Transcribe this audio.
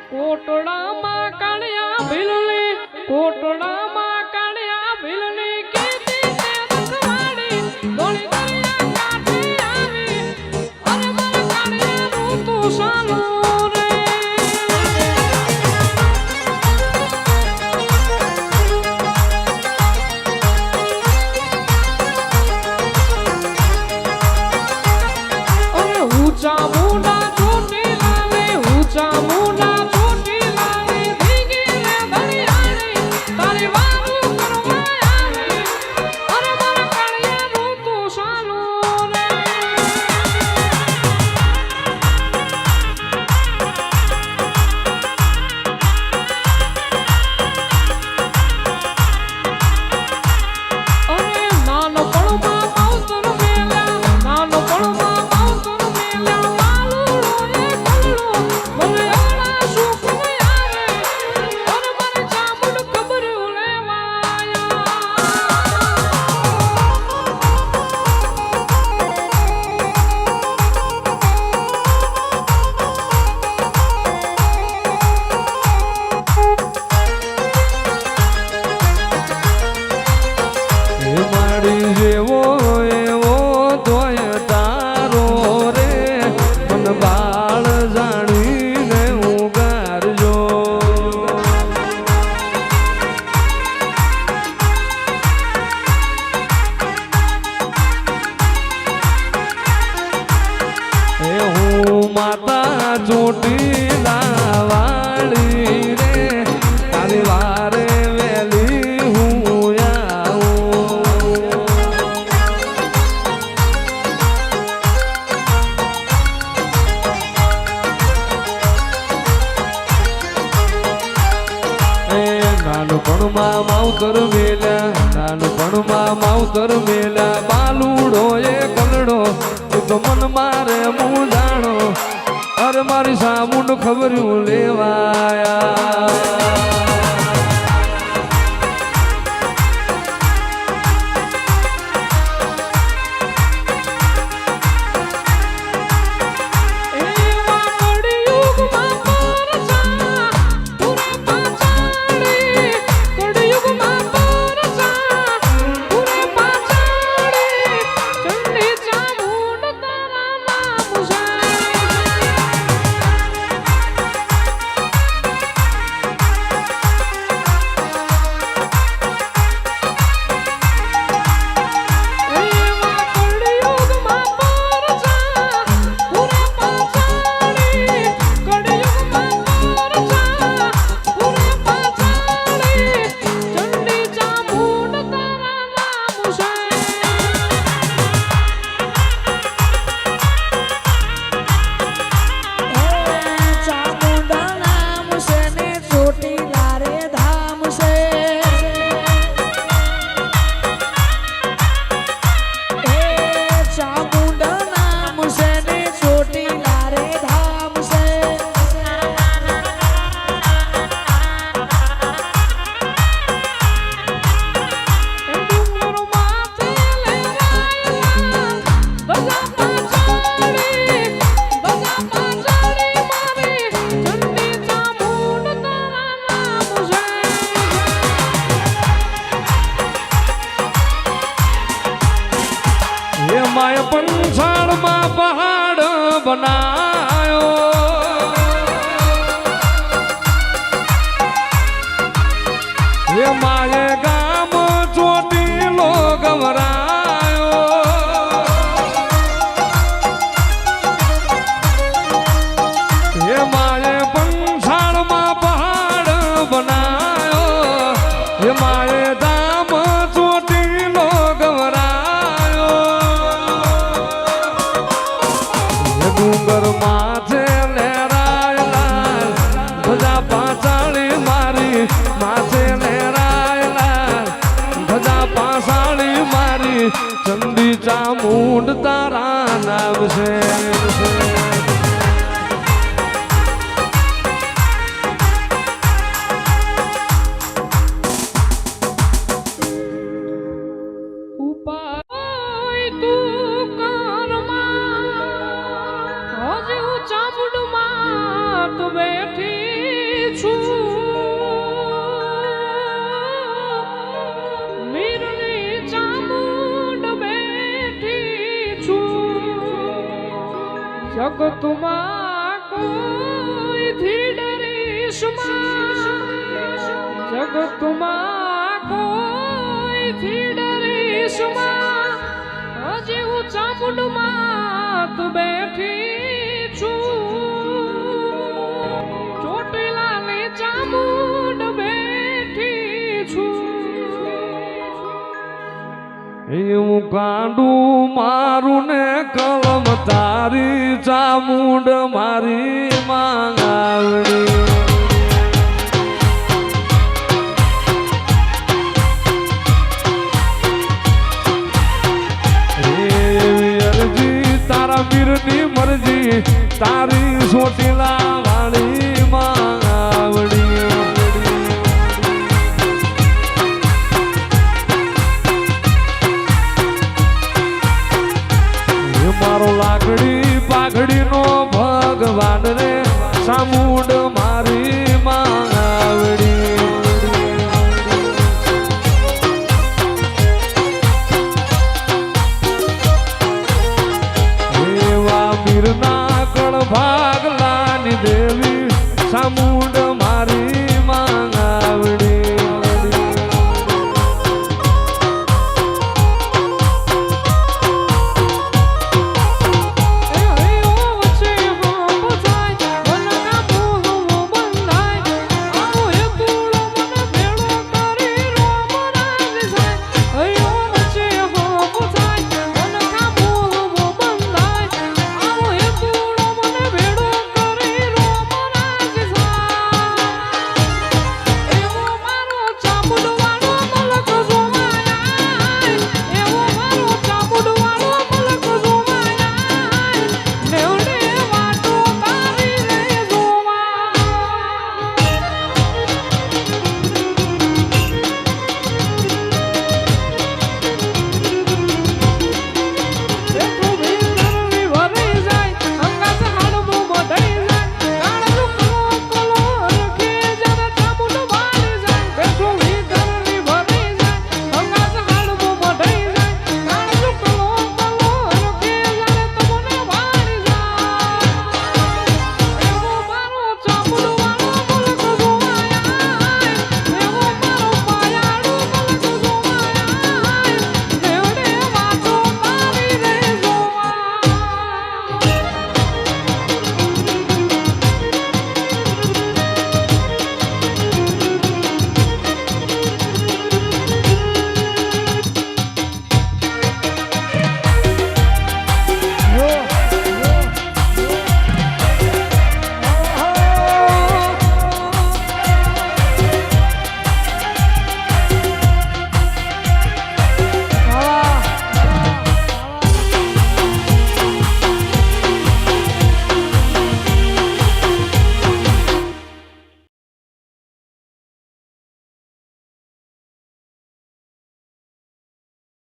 કોટડામાં કાળિયા ભીલની કોટડામાં કાળિયા ભીલની કીધી તે રખવાડી દોડી દરિયા કાંઠે આવી અરે મારા કાળિયાનું તું સાલું રે અરે ઊંચા મુંડા ચોટી લાવે ઊંચા મુંડા માતા ચોટીલા વાળી રે તારી વારે વેલી હું આવું નાનપણમાં માવતર મેલ્યા નાનપણમાં માવતર મેલ્યા બાલુડો એ કલડો તો મન મારે હું જાણો અરે મારી સામુંડ ખબર્યું લેવાયા માય પંચાળમાં પહાડ બનાયો હે માય ગામ ચોટીલો ગવરાયો હે માય પંચાળમાં પહાડ બનાયો હે માય ગામ ચોટીલો ગવરાયો ડુંગર માથે લહેરાયેલા ધજા પાછાળી મારી માથે લહેરાયેલા ધજા પાછાળી મારી ચંડી ચામુંડ તારા નામ છે ચામુંડમાં તું બેઠી જગતમાં કોઈથી ડરીશ જગતમાં કોઈથી ડરીશ હજી હું ચામુંડમાં તું બેઠી છું ચોટીલાની ચામુંડ બેઠી છું એવું કાંડું મારું ને કલમ તારી ચામુંડ મારી માંગાવડી વીરની મરજી તારી સોટીલા વાળી માંગાવડી મારો લાકડી પાઘડી નો ભગવાન રે ચામુંડ